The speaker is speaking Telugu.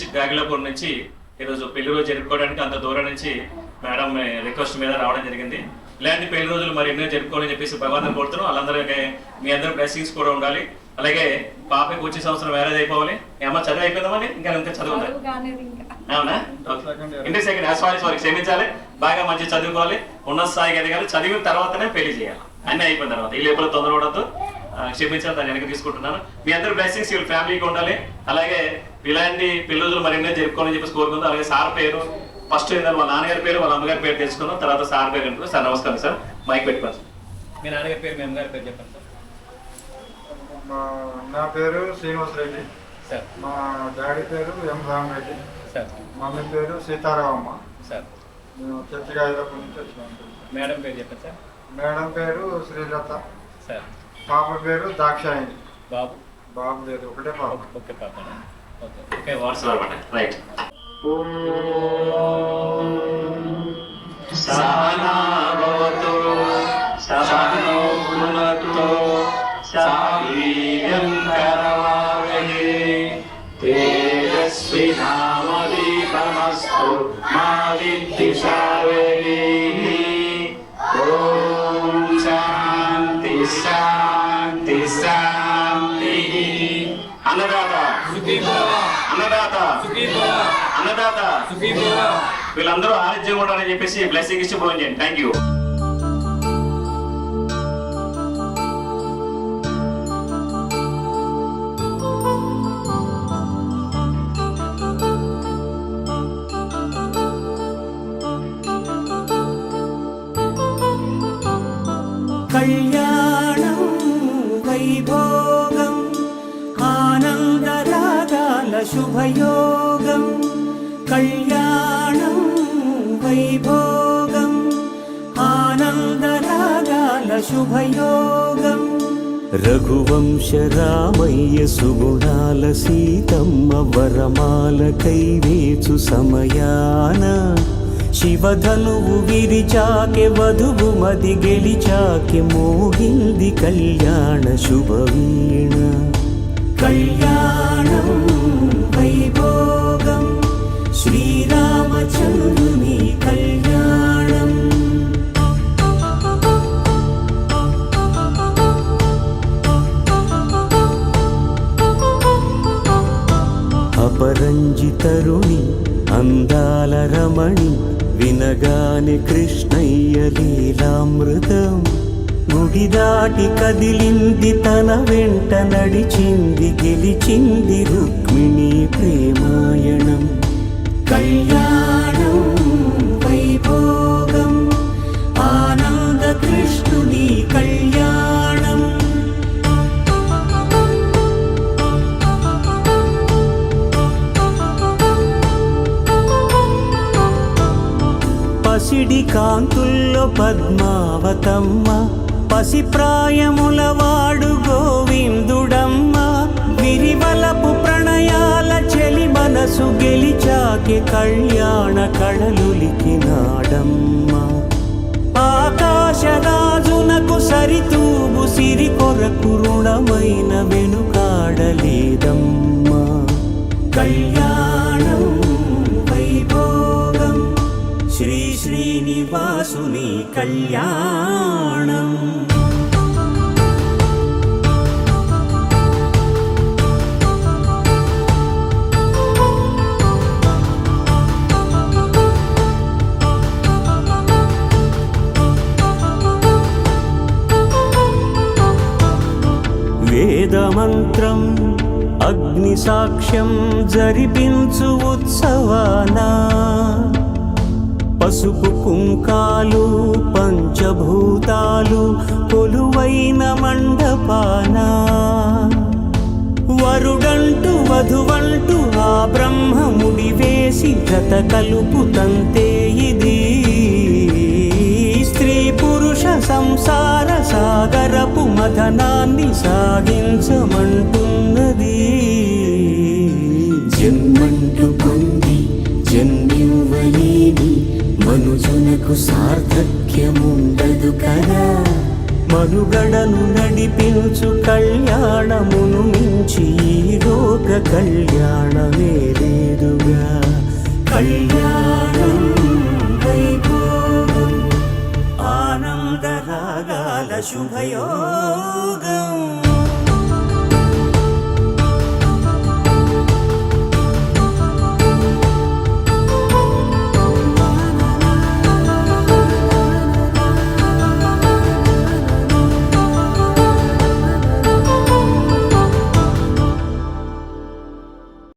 బీచ్ గాగిలాపూర్ నుంచి ఈరోజు పెళ్లి రోజు జరుపుకోవడానికి అంత దూరం నుంచి మేడం రిక్వెస్ట్ మీద రావడం జరిగింది. ఇలాంటి పెళ్లి రోజులు మరి ఎన్నో జరుపుకోవాలని చెప్పేసి భగవంతుని కోరుతున్నాం. వాళ్ళందరికీ మీ అందరూ బ్లెస్సింగ్స్ కూడా ఉండాలి. అలాగే పాపకి వచ్చే సంవత్సరం మ్యారేజ్ అయిపోవాలి. అమ్మ చదువు అయిపోయిందామని ఇంకా చదువు ఉందా? అవునా? ఇంటి సెకండ్ సారీ క్షమించాలి. బాగా మంచి చదువుకోవాలి, ఉన్నత స్థాయికి ఎదగాలి. చదివిన తర్వాతనే పెళ్లి చేయాలి. అన్నీ అయిపోయిన తర్వాత ఈ లోపల తొందరపడద్దు. క్షమించాలి, దాన్ని వెనక్కి తీసుకుంటున్నాను. మీ అందరూ బ్లెస్సింగ్స్ వీళ్ళ ఫ్యామిలీకి ఉండాలి. అలాగే ఇలాంటి పెళ్లి రోజులు మరెన్నో జరుపుకోవాలని చెప్పేసి కోరుకుందాం. అలాగే సార్ పేరు ఫస్ట్ ఏంటంటే వాళ్ళ నాన్నగారి పేరు వాళ్ళ అమ్మగారి పేరు తెలుసుకుందాం. తర్వాత సార్ పేరు ఉంటుంది. సార్ నమస్కారం సార్. మైక్ పెట్టుకోండి సార్. మీ నాన్నగారి పేరు మీ అమ్మగారి పేరు చెప్పండి సార్. నా పేరు శ్రీనివాస్ రెడ్డి సార్. మా డాడీ పేరు ఎం రామరెడ్డి సార్. మమ్మీ పేరు సీతారామమ్మ సార్. మేము చర్చిగాయలపూర్ నుంచి వచ్చినాం. మేడం పేరు చెప్పండి సార్. మేడం పేరు శ్రీలత సార్. పాప పేరు దాక్షాయిని. బాబు? బాబు లేదు, ఒకటే పాప. ఓకే పాప. Okay WhatsApp right. సహనా భవతు సహనో భునక్తు సహవీర్యం కరవావహై తేజస్వినామదీపమస్తు మా విద్విషావహై. ఓం శాంతి శాంతి శాంతి. అన్నదాత అన్నదాత అన్నదాత వీళ్ళందరూ ఆరోగ్యంగా ఉండాలని చెప్పేసి బ్లెస్సింగ్ ఇచ్చి ఫోన్ చేయండి. Thank you. కళ్యాణం వైభోగం ఆనందరాగాల శుభయోగం. కళ్యాణం వైభోగం ఆనందరాగాల శుభయోగం. రఘువంశ రామయ్య సుగుణాల సీతమ్మ వరమాల కైవేచు సమయాన శివధనువు విరిచాకె వధువు మది గెలిచాకె మోగింది కళ్యాణ శుభవీణ. కళ్యాణం వైభోగం శ్రీరామచంద్రుని కళ్యాణం. అపరంజి తరుణి అందాల రమణి వినగానే కృష్ణయ్య లీలామృతం. గుడి దాటి కదిలింది తన వెంట నడిచింది గెలిచింది రుక్మిణి ప్రేమాయణం. కళ్యాణం వైభోగం ఆనంద కృష్ణుని కళ్యాణం. పసిడి కాంతుల్లో పద్మావతమ్మ పసిప్రాయముల వాడు గోవిందుడమ్మ. విరివలపు ప్రణయాల చెలి మనసు గెలిచాకె కళ్యాణ కళలులికినాడమ్మ. ఆకాశరాజునకు సరితూగు సిరి కొరకు రుణమైన వెనుకాడలేదమ్మ. కళ్యాణం వైభోగం శ్రీ శ్రీనివాసుని కళ్యాణం. వేదమంత్రం అగ్ని సాక్ష్యం జరిపించు ఉత్సవానా. పసుపు కుంకాలు పంచభూతాలు కొలువైన మండపాన. వరుడంటూ వధువంటూ ఆ బ్రహ్మముడి వేసి జత కలుపుతంతే ఇది. స్త్రీ పురుష సంసార సాగరపు మథనాన్ని సాగించమంటున్నది. జన్మంటూ పొంది జన్మివ్వలేని మనుజునకు సార్థక్యముండదు కదా. మనుగడను నడిపించు కళ్యాణమును మించి ఈ లోక కళ్యాణమే లేదుగా. కళ్యాణం వైభోగం ఆనందరాగాల శుభయోగం.